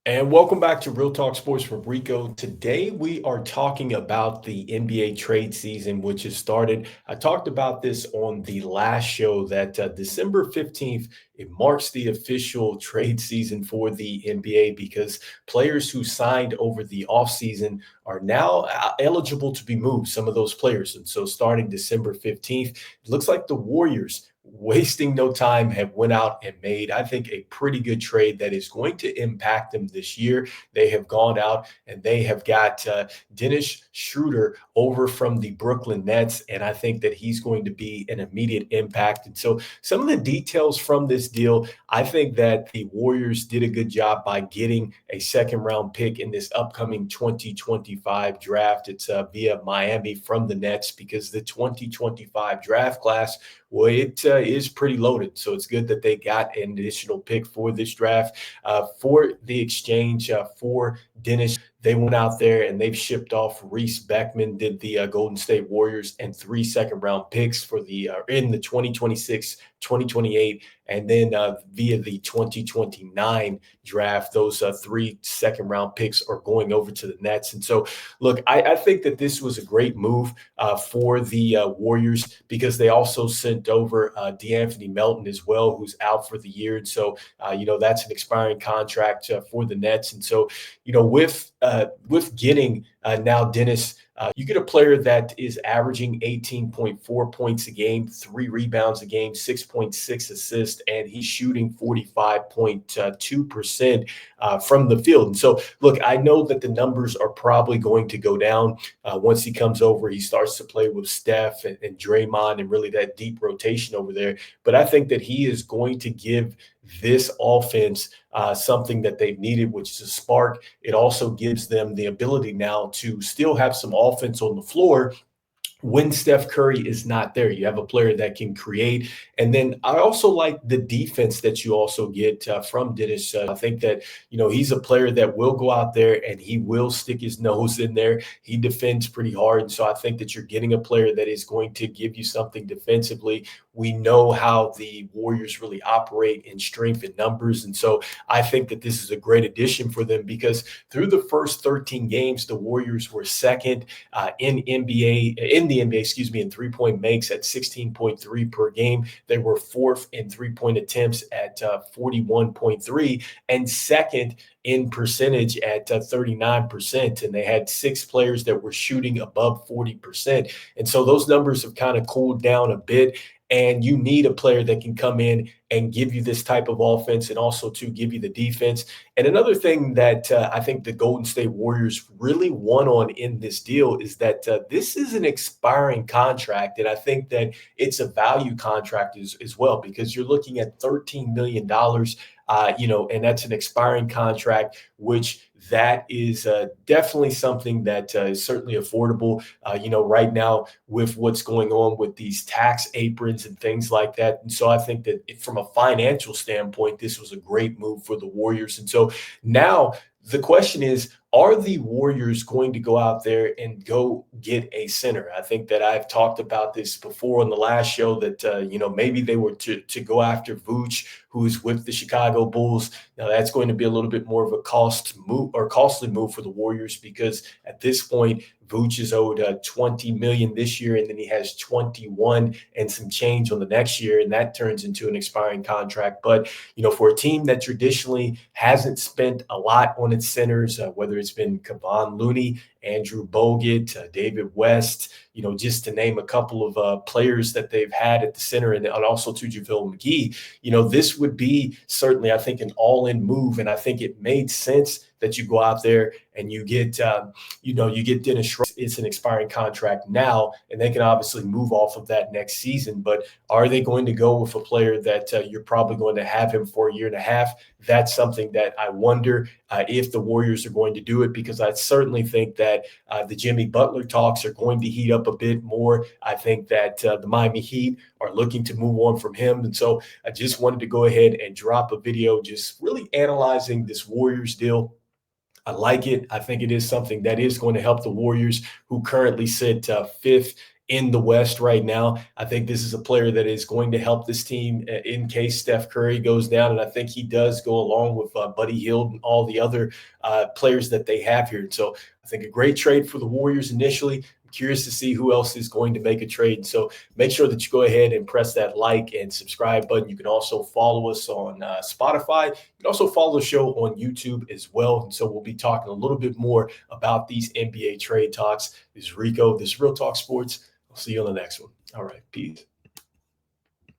And welcome back to Real Talk Sports with Rico. Today we are talking about the NBA trade season, which has started. I talked about this on the last show that December 15th, it marks the official trade season for the NBA because players who signed over the offseason are now eligible to be moved, some of those players. And so starting December 15th, it looks like the Warriors wasting no time have went out and made, I think, a pretty good trade that is going to impact them this year. They have gone out and they have got Dennis Schroeder over from the Brooklyn Nets, and I think that he's going to be an immediate impact. And so some of the details from this deal, I think that the Warriors did a good job by getting a second round pick in this upcoming 2025 draft. It's via Miami from the Nets because the 2025 draft class, well, it is pretty loaded. So it's good that they got an additional pick for this draft. For the exchange for Dennis, they went out there and they've shipped off Reese Beckman, did the Golden State Warriors, and 3 second-round picks for the in the 2026, 2028, and then via the 2029 draft, those 3 second-round picks are going over to the Nets. And so, look, I think that this was a great move for the Warriors because they also sent over DeAnthony Melton as well, who's out for the year. And so, that's an expiring contract for the Nets. And so, with getting now Dennis, you get a player that is averaging 18.4 points a game, 3 rebounds a game, 6.6 assists, and he's shooting 45.2% from the field. And so, look, I know that the numbers are probably going to go down once he comes over. He starts to play with Steph and Draymond and really that deep rotation over there. But I think that he is going to give this offense something that they've needed, which is a spark. It also gives them the ability now to still have some offense on the floor when Steph Curry is not there. You have a player that can create. And then I also like the defense that you also get from Dennis. I think that, he's a player that will go out there and he will stick his nose in there. He defends pretty hard. And so I think that you're getting a player that is going to give you something defensively. We know how the Warriors really operate in strength and numbers. And so I think that this is a great addition for them because through the first 13 games, the Warriors were second in the NBA, in 3-point makes at 16.3 per game. They were fourth in 3-point attempts at 41.3 and second in percentage at 39%. And they had 6 players that were shooting above 40%. And so those numbers have kind of cooled down a bit. And you need a player that can come in and give you this type of offense and also to give you the defense. And another thing that I think the Golden State Warriors really won on in this deal is that this is an expiring contract. And I think that it's a value contract as well because you're looking at $13 million, and that's an expiring contract, which that is definitely something that is certainly affordable, right now with what's going on with these tax aprons and things like that. And so I think that from a financial standpoint, this was a great move for the Warriors. And so now the question is, are the Warriors going to go out there and go get a center? I think that I've talked about this before on the last show that, maybe they were to go after Vooch, who's with the Chicago Bulls. Now that's going to be a little bit more of a costly move for the Warriors because at this point, Vooch is owed $20 million this year, and then he has 21 and some change on the next year, and that turns into an expiring contract. But for a team that traditionally hasn't spent a lot on its centers, whether it's been Kevon Looney, Andrew Bogut, David West, just to name a couple of players that they've had at the center, and also to JaVale McGee, this would be certainly, I think, an all-in move, and I think it made sense that you go out there and you get, you get Dennis Schroeder. It's an expiring contract now, and they can obviously move off of that next season. But are they going to go with a player that you're probably going to have him for a year and a half? That's something that I wonder if the Warriors are going to do it, because I certainly think that the Jimmy Butler talks are going to heat up a bit more. I think that the Miami Heat are looking to move on from him. And so I just wanted to go ahead and drop a video just really analyzing this Warriors deal. I like it. I think it is something that is going to help the Warriors, who currently sit fifth in the West right now. I think this is a player that is going to help this team in case Steph Curry goes down. And I think he does go along with Buddy Hield and all the other players that they have here. And so I think a great trade for the Warriors initially. I'm curious to see who else is going to make a trade. So make sure that you go ahead and press that like and subscribe button. You can also follow us on Spotify. You can also follow the show on YouTube as well. And so we'll be talking a little bit more about these NBA trade talks. This is Rico. This is Real Talk Sports. I'll see you on the next one. All right. Peace.